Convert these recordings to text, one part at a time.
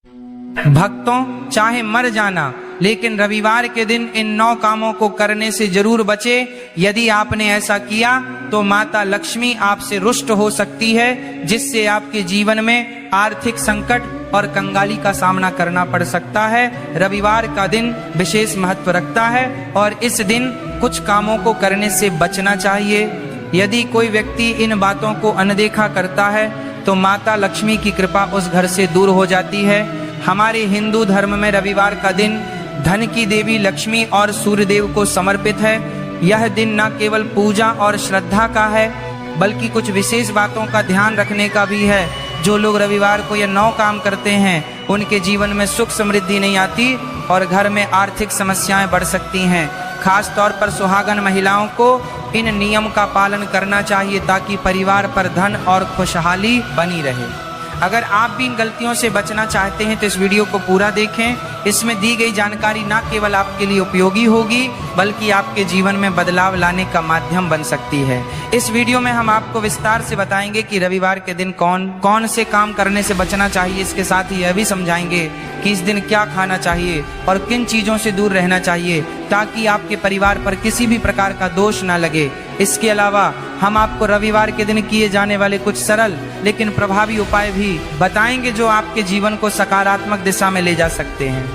भक्तों, चाहे मर जाना, लेकिन रविवार के दिन इन 9 कामों को करने से जरूर बचे। यदि आपने ऐसा किया तो माता लक्ष्मी आपसे रुष्ट हो सकती है, जिससे आपके जीवन में आर्थिक संकट और कंगाली का सामना करना पड़ सकता है। रविवार का दिन विशेष महत्व रखता है और इस दिन कुछ कामों को करने से बचना चाहिए। यदि कोई व्यक्ति इन बातों को अनदेखा करता है तो माता लक्ष्मी की कृपा उस घर से दूर हो जाती है। हमारे हिंदू धर्म में रविवार का दिन धन की देवी लक्ष्मी और सूर्यदेव को समर्पित है। यह दिन न केवल पूजा और श्रद्धा का है, बल्कि कुछ विशेष बातों का ध्यान रखने का भी है। जो लोग रविवार को ये 9 काम करते हैं, उनके जीवन में सुख समृद्धि नहीं आती और घर में आर्थिक समस्याएं बढ़ सकती हैं। खास तौर पर सुहागन महिलाओं को इन नियम का पालन करना चाहिए, ताकि परिवार पर धन और खुशहाली बनी रहे। अगर आप भी इन गलतियों से बचना चाहते हैं तो इस वीडियो को पूरा देखें। इसमें दी गई जानकारी न केवल आपके लिए उपयोगी होगी, बल्कि आपके जीवन में बदलाव लाने का माध्यम बन सकती है। इस वीडियो में हम आपको विस्तार से बताएंगे कि रविवार के दिन कौन कौन से काम करने से बचना चाहिए। इसके साथ ही यह भी समझाएंगे कि इस दिन क्या खाना चाहिए और किन चीजों से दूर रहना चाहिए, ताकि आपके परिवार पर किसी भी प्रकार का दोष न लगे। इसके अलावा हम आपको रविवार के दिन किए जाने वाले कुछ सरल लेकिन प्रभावी उपाय भी बताएंगे, जो आपके जीवन को सकारात्मक दिशा में ले जा सकते हैं।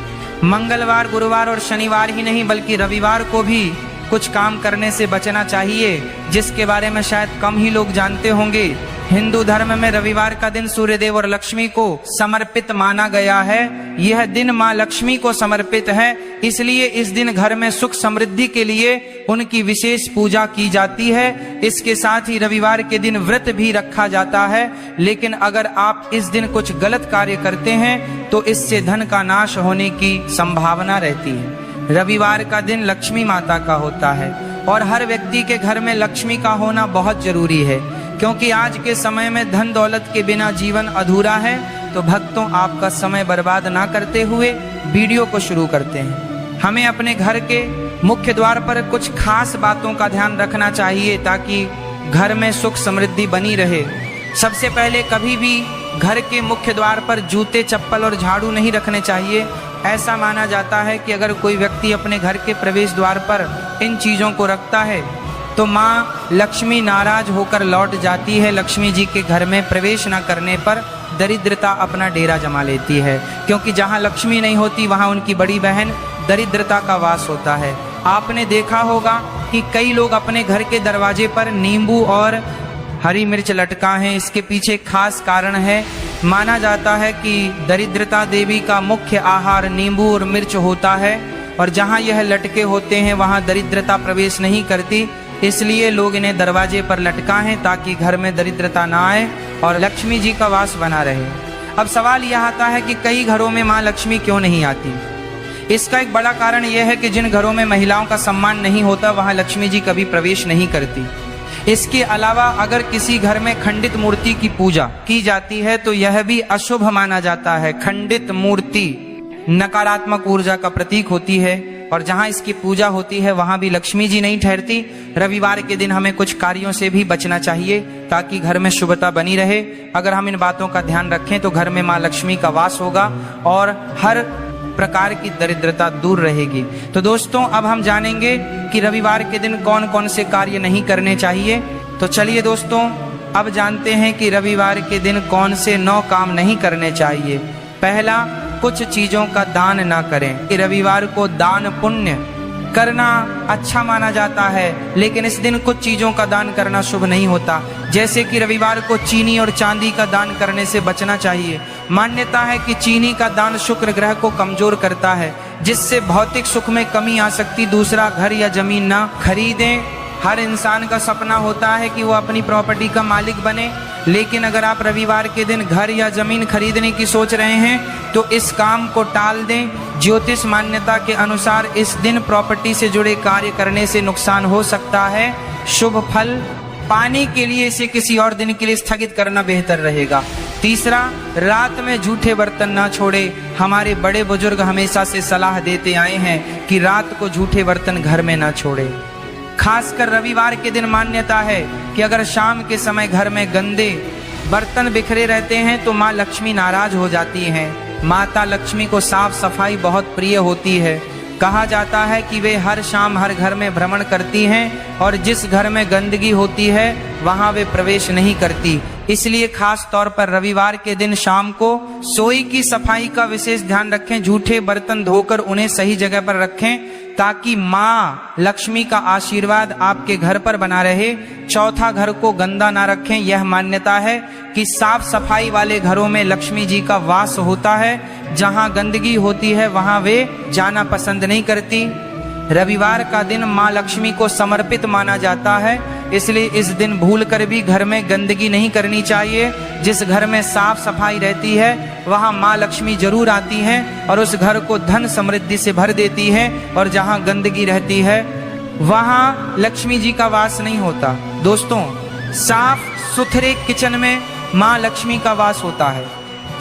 मंगलवार, गुरुवार और शनिवार ही नहीं, बल्कि रविवार को भी कुछ काम करने से बचना चाहिए, जिसके बारे में शायद कम ही लोग जानते होंगे। हिंदू धर्म में रविवार का दिन सूर्यदेव और लक्ष्मी को समर्पित माना गया है। यह दिन माँ लक्ष्मी को समर्पित है, इसलिए इस दिन घर में सुख समृद्धि के लिए उनकी विशेष पूजा की जाती है। इसके साथ ही रविवार के दिन व्रत भी रखा जाता है। लेकिन अगर आप इस दिन कुछ गलत कार्य करते हैं तो इससे धन का नाश होने की संभावना रहती है। रविवार का दिन लक्ष्मी माता का होता है और हर व्यक्ति के घर में लक्ष्मी का होना बहुत जरूरी है, क्योंकि आज के समय में धन दौलत के बिना जीवन अधूरा है। तो भक्तों, आपका समय बर्बाद ना करते हुए वीडियो को शुरू करते हैं। हमें अपने घर के मुख्य द्वार पर कुछ खास बातों का ध्यान रखना चाहिए, ताकि घर में सुख समृद्धि बनी रहे। सबसे पहले, कभी भी घर के मुख्य द्वार पर जूते, चप्पल और झाड़ू नहीं रखने चाहिए। ऐसा माना जाता है कि अगर कोई व्यक्ति अपने घर के प्रवेश द्वार पर इन चीजों को रखता है तो माँ लक्ष्मी नाराज होकर लौट जाती है। लक्ष्मी जी के घर में प्रवेश न करने पर दरिद्रता अपना डेरा जमा लेती है, क्योंकि जहाँ लक्ष्मी नहीं होती वहाँ उनकी बड़ी बहन दरिद्रता का वास होता है। आपने देखा होगा कि कई लोग अपने घर के दरवाजे पर नींबू और हरी मिर्च लटका है। इसके पीछे खास कारण है। माना जाता है कि दरिद्रता देवी का मुख्य आहार नींबू और मिर्च होता है, और जहाँ यह लटके होते हैं वहाँ दरिद्रता प्रवेश नहीं करती। इसलिए लोग इन्हें दरवाजे पर लटकाएं, ताकि घर में दरिद्रता ना आए और लक्ष्मी जी का वास बना रहे। अब सवाल यह आता है कि कई घरों में माँ लक्ष्मी क्यों नहीं आती। इसका एक बड़ा कारण यह है कि जिन घरों में महिलाओं का सम्मान नहीं होता वहाँ लक्ष्मी जी कभी प्रवेश नहीं करती। इसके अलावा अगर किसी घर में खंडित मूर्ति की पूजा की जाती है तो यह भी अशुभ माना जाता है। खंडित मूर्ति नकारात्मक ऊर्जा का प्रतीक होती है, और जहाँ इसकी पूजा होती है वहाँ भी लक्ष्मी जी नहीं ठहरती। रविवार के दिन हमें कुछ कार्यों से भी बचना चाहिए, ताकि घर में शुभता बनी रहे। अगर हम इन बातों का ध्यान रखें तो घर में माँ लक्ष्मी का वास होगा और हर प्रकार की दरिद्रता दूर रहेगी। तो दोस्तों, अब हम जानेंगे कि रविवार के दिन कौन कौन से कार्य नहीं करने चाहिए। तो चलिए दोस्तों, अब जानते हैं कि रविवार के दिन कौन से 9 काम नहीं करने चाहिए। पहला, कुछ चीजों का दान ना करें। कि रविवार को दान पुण्य करना अच्छा माना जाता है, लेकिन इस दिन कुछ चीजों का दान करना शुभ नहीं होता। जैसे कि रविवार को चीनी और चांदी का दान करने से बचना चाहिए। मान्यता है कि चीनी का दान शुक्र ग्रह को कमजोर करता है, जिससे भौतिक सुख में कमी आ सकती। दूसरा, घर या जमीन ना खरीदें। हर इंसान का सपना होता है कि वो अपनी प्रॉपर्टी का मालिक बने, लेकिन अगर आप रविवार के दिन घर या जमीन खरीदने की सोच रहे हैं तो इस काम को टाल दें। ज्योतिष मान्यता के अनुसार इस दिन प्रॉपर्टी से जुड़े कार्य करने से नुकसान हो सकता है। शुभ फल पाने के लिए इसे किसी और दिन के लिए स्थगित करना बेहतर रहेगा। तीसरा, रात में झूठे बर्तन ना छोड़े। हमारे बड़े बुजुर्ग हमेशा से सलाह देते आए हैं कि रात को झूठे बर्तन घर में ना छोड़े। खासकर रविवार के दिन मान्यता है कि अगर शाम के समय घर में गंदे बर्तन बिखरे रहते हैं तो माँ लक्ष्मी नाराज हो जाती हैं। माता लक्ष्मी को साफ सफाई बहुत प्रिय होती है। कहा जाता है कि वे हर शाम हर घर में भ्रमण करती हैं और जिस घर में गंदगी होती है वहां वे प्रवेश नहीं करती। इसलिए खास तौर पर रविवार के दिन शाम को सोई की सफाई का विशेष ध्यान रखें। झूठे बर्तन धोकर उन्हें सही जगह पर रखें ताकि माँ लक्ष्मी का आशीर्वाद आपके घर पर बना रहे। चौथा, घर को गंदा ना रखें। यह मान्यता है कि साफ सफाई वाले घरों में लक्ष्मी जी का वास होता है। जहाँ गंदगी होती है वहाँ वे जाना पसंद नहीं करती। रविवार का दिन माँ लक्ष्मी को समर्पित माना जाता है, इसलिए इस दिन भूलकर भी घर में गंदगी नहीं करनी चाहिए। जिस घर में साफ सफाई रहती है वहाँ माँ लक्ष्मी जरूर आती हैं और उस घर को धन समृद्धि से भर देती है, और जहाँ गंदगी रहती है वहाँ लक्ष्मी जी का वास नहीं होता। दोस्तों, साफ सुथरे किचन में माँ लक्ष्मी का वास होता है।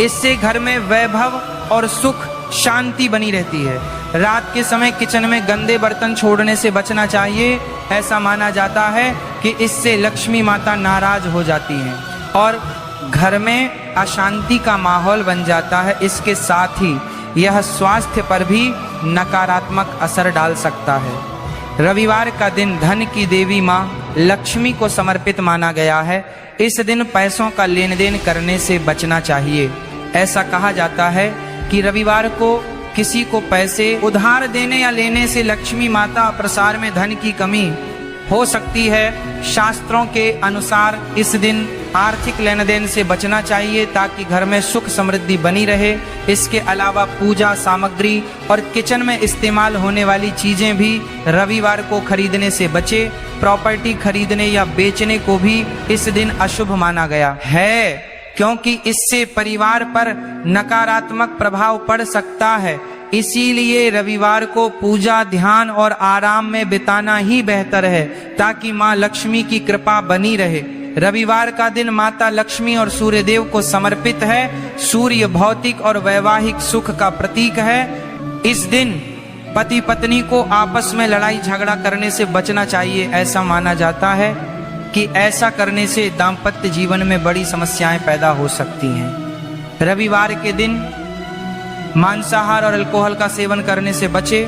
इससे घर में वैभव और सुख शांति बनी रहती है। रात के समय किचन में गंदे बर्तन छोड़ने से बचना चाहिए। ऐसा माना जाता है कि इससे लक्ष्मी माता नाराज हो जाती हैं और घर में अशांति का माहौल बन जाता है। इसके साथ ही यह स्वास्थ्य पर भी नकारात्मक असर डाल सकता है। रविवार का दिन धन की देवी माँ लक्ष्मी को समर्पित माना गया है। इस दिन पैसों का लेन देन करने से बचना चाहिए। ऐसा कहा जाता है कि रविवार को किसी को पैसे उधार देने या लेने से लक्ष्मी माता प्रसार में धन की कमी हो सकती है। शास्त्रों के अनुसार इस दिन आर्थिक लेन देन से बचना चाहिए ताकि घर में सुख समृद्धि बनी रहे। इसके अलावा पूजा सामग्री और किचन में इस्तेमाल होने वाली चीजें भी रविवार को खरीदने से बचे। प्रॉपर्टी खरीदने या बेचने को भी इस दिन अशुभ माना गया है, क्योंकि इससे परिवार पर नकारात्मक प्रभाव पड़ सकता है। इसीलिए रविवार को पूजा ध्यान और आराम में बिताना ही बेहतर है ताकि माँ लक्ष्मी की कृपा बनी रहे। रविवार का दिन माता लक्ष्मी और सूर्य देव को समर्पित है। सूर्य भौतिक और वैवाहिक सुख का प्रतीक है। इस दिन पति पत्नी को आपस में लड़ाई झगड़ा करने से बचना चाहिए। ऐसा माना जाता है कि ऐसा करने से दाम्पत्य जीवन में बड़ी समस्याएं पैदा हो सकती हैं। रविवार के दिन मांसाहार और अल्कोहल का सेवन करने से बचे।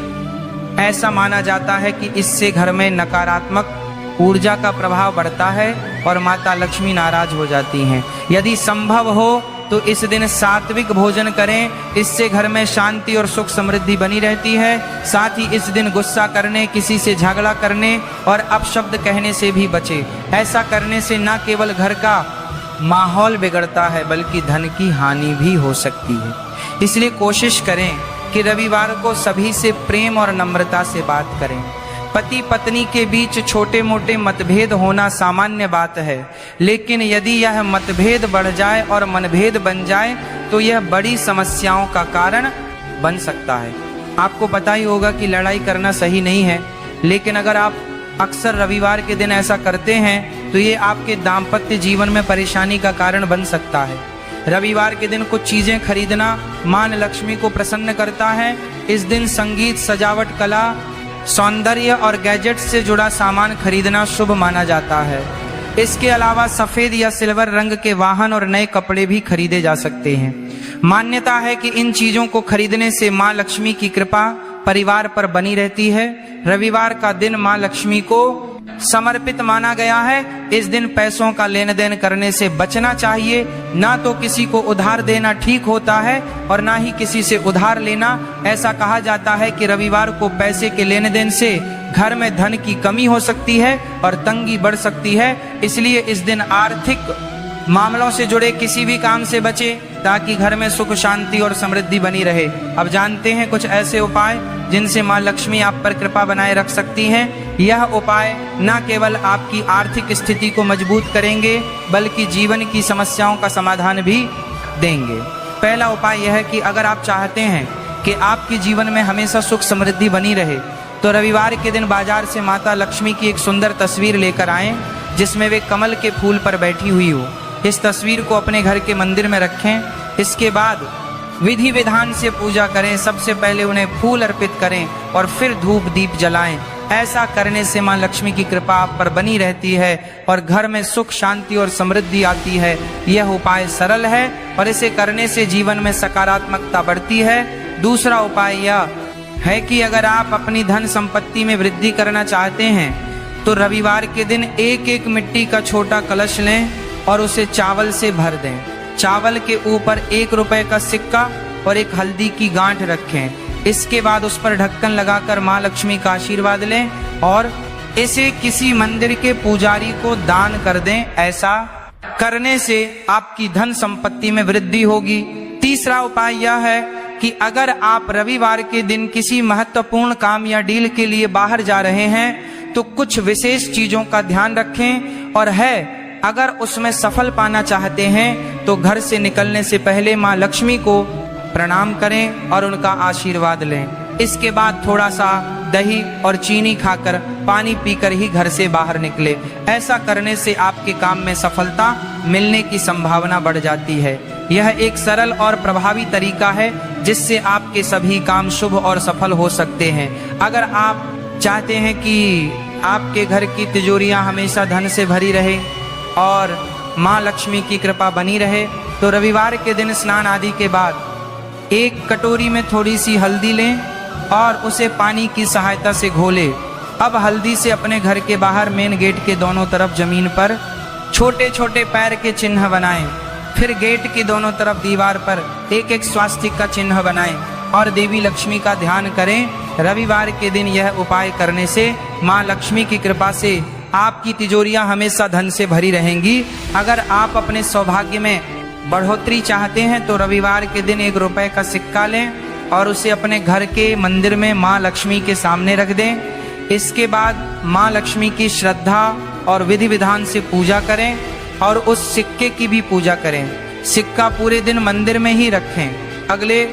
ऐसा माना जाता है कि इससे घर में नकारात्मक ऊर्जा का प्रभाव बढ़ता है और माता लक्ष्मी नाराज हो जाती हैं। यदि संभव हो तो इस दिन सात्विक भोजन करें। इससे घर में शांति और सुख समृद्धि बनी रहती है। साथ ही इस दिन गुस्सा करने, किसी से झगड़ा करने और अपशब्द कहने से भी बचे। ऐसा करने से न केवल घर का माहौल बिगड़ता है बल्कि धन की हानि भी हो सकती है। इसलिए कोशिश करें कि रविवार को सभी से प्रेम और नम्रता से बात करें। पति पत्नी के बीच छोटे मोटे मतभेद होना सामान्य बात है, लेकिन यदि यह मतभेद बढ़ जाए और मनभेद बन जाए तो यह बड़ी समस्याओं का कारण बन सकता है। आपको पता ही होगा कि लड़ाई करना सही नहीं है, लेकिन अगर आप अक्सर रविवार के दिन ऐसा करते हैं तो ये आपके दाम्पत्य जीवन में परेशानी का कारण बन सकता है। रविवार के दिन कुछ चीजें खरीदना मां लक्ष्मी को प्रसन्न करता है। इस दिन संगीत, सजावट, कला, सौंदर्य और गैजेट से जुड़ा सामान खरीदना शुभ माना जाता है। इसके अलावा सफेद या सिल्वर रंग के वाहन और नए कपड़े भी खरीदे जा सकते हैं। मान्यता है कि इन चीजों को खरीदने से मां लक्ष्मी की कृपा परिवार पर बनी रहती है। रविवार का दिन मां लक्ष्मी को समर्पित माना गया है। इस दिन पैसों का लेन देन करने से बचना चाहिए। ना तो किसी को उधार देना ठीक होता है और ना ही किसी से उधार लेना। ऐसा कहा जाता है कि रविवार को पैसे के लेन देन से घर में धन की कमी हो सकती है और तंगी बढ़ सकती है। इसलिए इस दिन आर्थिक मामलों से जुड़े किसी भी काम से बचे ताकि घर में सुख शांति और समृद्धि बनी रहे। अब जानते हैं कुछ ऐसे उपाय जिनसे मां लक्ष्मी आप पर कृपा बनाए रख सकती हैं। यह उपाय न केवल आपकी आर्थिक स्थिति को मजबूत करेंगे बल्कि जीवन की समस्याओं का समाधान भी देंगे। पहला उपाय यह है कि अगर आप चाहते हैं कि आपके जीवन में हमेशा सुख समृद्धि बनी रहे तो रविवार के दिन बाजार से माता लक्ष्मी की एक सुंदर तस्वीर लेकर आएं जिसमें वे कमल के फूल पर बैठी हुई हो। इस तस्वीर को अपने घर के मंदिर में रखें। इसके बाद विधि विधान से पूजा करें। सबसे पहले उन्हें फूल अर्पित करें और फिर धूप दीप जलाएं ऐसा करने से माँ लक्ष्मी की कृपा आप पर बनी रहती है और घर में सुख शांति और समृद्धि आती है। यह उपाय सरल है और इसे करने से जीवन में सकारात्मकता बढ़ती है। दूसरा उपाय यह है कि अगर आप अपनी धन संपत्ति में वृद्धि करना चाहते हैं तो रविवार के दिन एक एक मिट्टी का छोटा कलश लें और उसे चावल से भर दें। चावल के ऊपर 1 रुपए का सिक्का और एक हल्दी की गांठ रखें। इसके बाद उस पर ढक्कन लगाकर माँ लक्ष्मी का आशीर्वाद लें और इसे किसी मंदिर के पुजारी को दान कर दें। ऐसा करने से आपकी धन संपत्ति में वृद्धि होगी। तीसरा उपाय यह है कि अगर आप रविवार के दिन किसी महत्वपूर्ण काम या डील के लिए बाहर जा रहे हैं तो कुछ विशेष चीजों का ध्यान रखें और अगर उसमें सफल पाना चाहते हैं तो घर से निकलने से पहले माँ लक्ष्मी को प्रणाम करें और उनका आशीर्वाद लें। इसके बाद थोड़ा सा दही और चीनी खाकर पानी पीकर ही घर से बाहर निकले। ऐसा करने से आपके काम में सफलता मिलने की संभावना बढ़ जाती है। यह एक सरल और प्रभावी तरीका है जिससे आपके सभी काम शुभ और सफल हो सकते हैं। अगर आप चाहते हैं कि आपके घर की तिजोरियां हमेशा धन से भरी रहे और माँ लक्ष्मी की कृपा बनी रहे तो रविवार के दिन स्नान आदि के बाद एक कटोरी में थोड़ी सी हल्दी लें और उसे पानी की सहायता से घोलें। अब हल्दी से अपने घर के बाहर मेन गेट के दोनों तरफ जमीन पर छोटे छोटे पैर के चिन्ह बनाएं। फिर गेट की दोनों तरफ दीवार पर एक एक स्वास्तिक का चिन्ह बनाएं और देवी लक्ष्मी का ध्यान करें। रविवार के दिन यह उपाय करने से माँ लक्ष्मी की कृपा से आपकी तिजोरियां हमेशा धन से भरी रहेंगी। अगर आप अपने सौभाग्य में बढ़ोतरी चाहते हैं तो रविवार के दिन 1 रुपए का सिक्का लें और उसे अपने घर के मंदिर में माँ लक्ष्मी के सामने रख दें। इसके बाद माँ लक्ष्मी की श्रद्धा और विधि विधान से पूजा करें और उस सिक्के की भी पूजा करें। सिक्का पूरे दिन मंदिर में ही रखें। अगले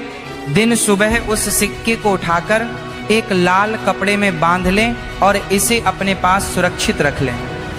दिन सुबह उस सिक्के को उठाकर एक लाल कपड़े में बांध लें और इसे अपने पास सुरक्षित रख लें।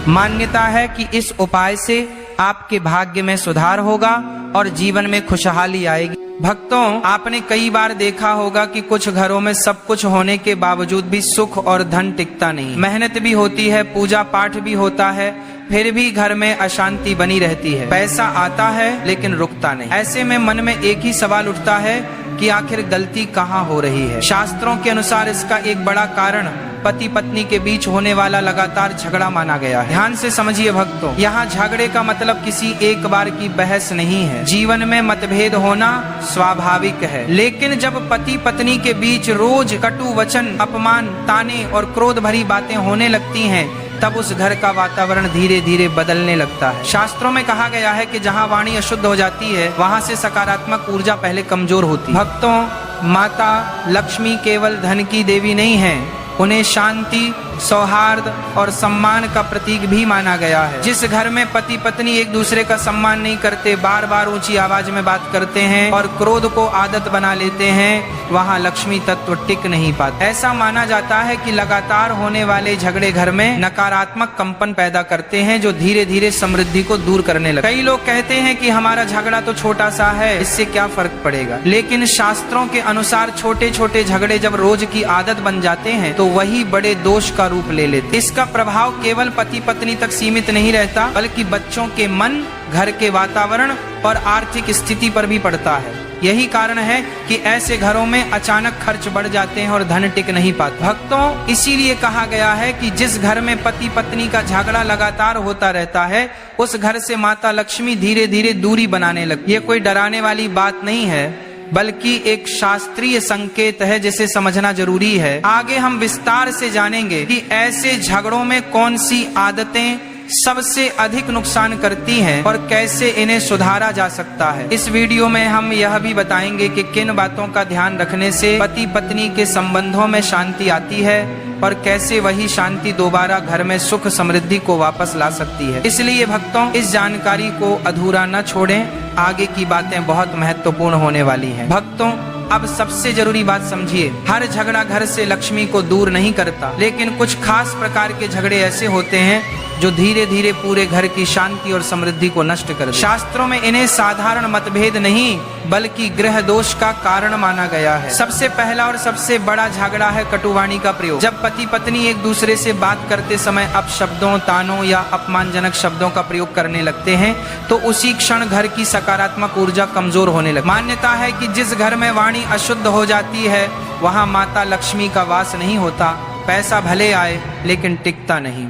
मान्यता है कि इस उपाय से आपके भाग्य में सुधार होगा और जीवन में खुशहाली आएगी। भक्तों, आपने कई बार देखा होगा कि कुछ घरों में सब कुछ होने के बावजूद भी सुख और धन टिकता नहीं। मेहनत भी होती है, पूजा पाठ भी होता है, फिर भी घर में अशांति बनी रहती है। पैसा आता है लेकिन रुकता नहीं। ऐसे में मन में एक ही सवाल उठता है कि आखिर गलती कहाँ हो रही है। शास्त्रों के अनुसार इसका एक बड़ा कारण पति पत्नी के बीच होने वाला लगातार झगड़ा माना गया है। ध्यान से समझिए भक्तों, यहाँ झगड़े का मतलब किसी एक बार की बहस नहीं है। जीवन में मतभेद होना स्वाभाविक है, लेकिन जब पति पत्नी के बीच रोज कटु वचन, अपमान, ताने और क्रोध भरी बातें होने लगती हैं तब उस घर का वातावरण धीरे धीरे बदलने लगता है। शास्त्रों में कहा गया है कि जहाँ वाणी अशुद्ध हो जाती है वहाँ से सकारात्मक ऊर्जा पहले कमजोर होती है। भक्तों, माता लक्ष्मी केवल धन की देवी नहीं है, उन्हें शांति, सौहार्द और सम्मान का प्रतीक भी माना गया है। जिस घर में पति पत्नी एक दूसरे का सम्मान नहीं करते, बार बार ऊंची आवाज में बात करते हैं और क्रोध को आदत बना लेते हैं, वहाँ लक्ष्मी तत्व टिक नहीं पाता। ऐसा माना जाता है कि लगातार होने वाले झगड़े घर में नकारात्मक कंपन पैदा करते हैं जो धीरे धीरे समृद्धि को दूर करने लगते हैं। कई लोग कहते हैं कि हमारा झगड़ा तो छोटा सा है, इससे क्या फर्क पड़ेगा, लेकिन शास्त्रों के अनुसार छोटे छोटे झगड़े जब रोज की आदत बन जाते हैं तो वही बड़े दोष का रूप ले लेते। इसका प्रभाव केवल पति पत्नी तक सीमित नहीं रहता, बल्कि बच्चों के मन, घर के वातावरण और आर्थिक स्थिति पर भी पड़ता है। यही कारण है कि ऐसे घरों में अचानक खर्च बढ़ जाते हैं और धन टिक नहीं पाता। भक्तों, इसीलिए कहा गया है कि जिस घर में पति पत्नी का झगड़ा लगातार होता रहता है उस घर से माता लक्ष्मी धीरे धीरे दूरी बनाने लगती। ये कोई डराने वाली बात नहीं है, बल्कि एक शास्त्रीय संकेत है जिसे समझना जरूरी है। आगे हम विस्तार से जानेंगे कि ऐसे झगड़ों में कौन सी आदतें सबसे अधिक नुकसान करती हैं और कैसे इन्हें सुधारा जा सकता है। इस वीडियो में हम यह भी बताएंगे कि किन बातों का ध्यान रखने से पति पत्नी के संबंधों में शांति आती है और कैसे वही शांति दोबारा घर में सुख समृद्धि को वापस ला सकती है। इसलिए भक्तों, इस जानकारी को अधूरा न छोड़ें, आगे की बातें बहुत महत्वपूर्ण होने वाली हैं। भक्तों, अब सबसे जरूरी बात समझिए, हर झगड़ा घर से लक्ष्मी को दूर नहीं करता, लेकिन कुछ खास प्रकार के झगड़े ऐसे होते हैं जो धीरे धीरे पूरे घर की शांति और समृद्धि को नष्ट कर देते। शास्त्रों में इन्हें साधारण मतभेद नहीं बल्कि ग्रह दोष का कारण माना गया है। सबसे पहला और सबसे बड़ा झगड़ा है कटुवाणी का प्रयोग। जब पति पत्नी एक दूसरे से बात करते समय अपशब्दों, तानों या अपमानजनक शब्दों का प्रयोग करने लगते हैं तो उसी क्षण घर की सकारात्मक ऊर्जा कमजोर होने लगती है। मान्यता है कि जिस घर में वाणी अशुद्ध हो जाती है वहां माता लक्ष्मी का वास नहीं होता, पैसा भले आए लेकिन टिकता नहीं।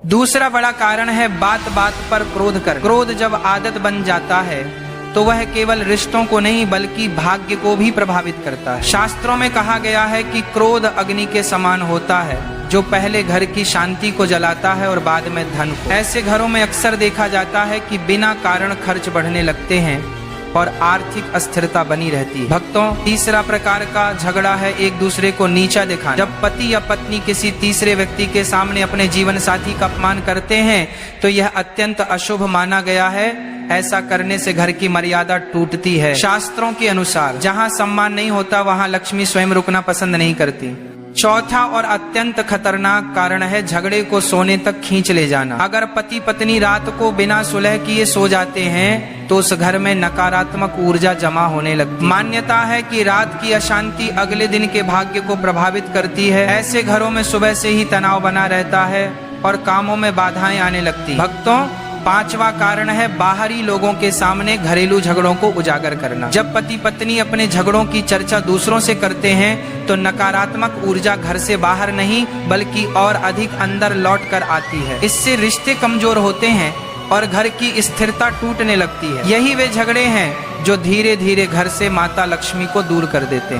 दूसरा बड़ा कारण है बात बात पर क्रोध कर। क्रोध जब आदत बन जाता है तो वह केवल रिश्तों को नहीं बल्कि भाग्य को भी प्रभावित करता है। शास्त्रों में कहा गया है कि क्रोध अग्नि के समान होता है जो पहले घर की शांति को जलाता है और बाद में धन को। ऐसे घरों में अक्सर देखा जाता है कि बिना कारण खर्च बढ़ने लगते हैं और आर्थिक अस्थिरता बनी रहती है। भक्तों, तीसरा प्रकार का झगड़ा है एक दूसरे को नीचा दिखाना। जब पति या पत्नी किसी तीसरे व्यक्ति के सामने अपने जीवन साथी का अपमान करते हैं तो यह अत्यंत अशुभ माना गया है। ऐसा करने से घर की मर्यादा टूटती है। शास्त्रों के अनुसार जहाँ सम्मान नहीं होता वहाँ लक्ष्मी स्वयं रुकना पसंद नहीं करती। चौथा और अत्यंत खतरनाक कारण है झगड़े को सोने तक खींच ले जाना। अगर पति पत्नी रात को बिना सुलह किए सो जाते हैं तो उस घर में नकारात्मक ऊर्जा जमा होने लगती। मान्यता है कि रात की अशांति अगले दिन के भाग्य को प्रभावित करती है। ऐसे घरों में सुबह से ही तनाव बना रहता है और कामों में बाधाएं आने लगती। भक्तों, पांचवा कारण है बाहरी लोगों के सामने घरेलू झगड़ों को उजागर करना। जब पति पत्नी अपने झगड़ों की चर्चा दूसरों से करते हैं तो नकारात्मक ऊर्जा घर से बाहर नहीं बल्कि और अधिक अंदर लौट कर आती है। इससे रिश्ते कमजोर होते हैं और घर की स्थिरता टूटने लगती है। यही वे झगड़े हैं जो धीरे धीरे घर से माता लक्ष्मी को दूर कर देते हैं।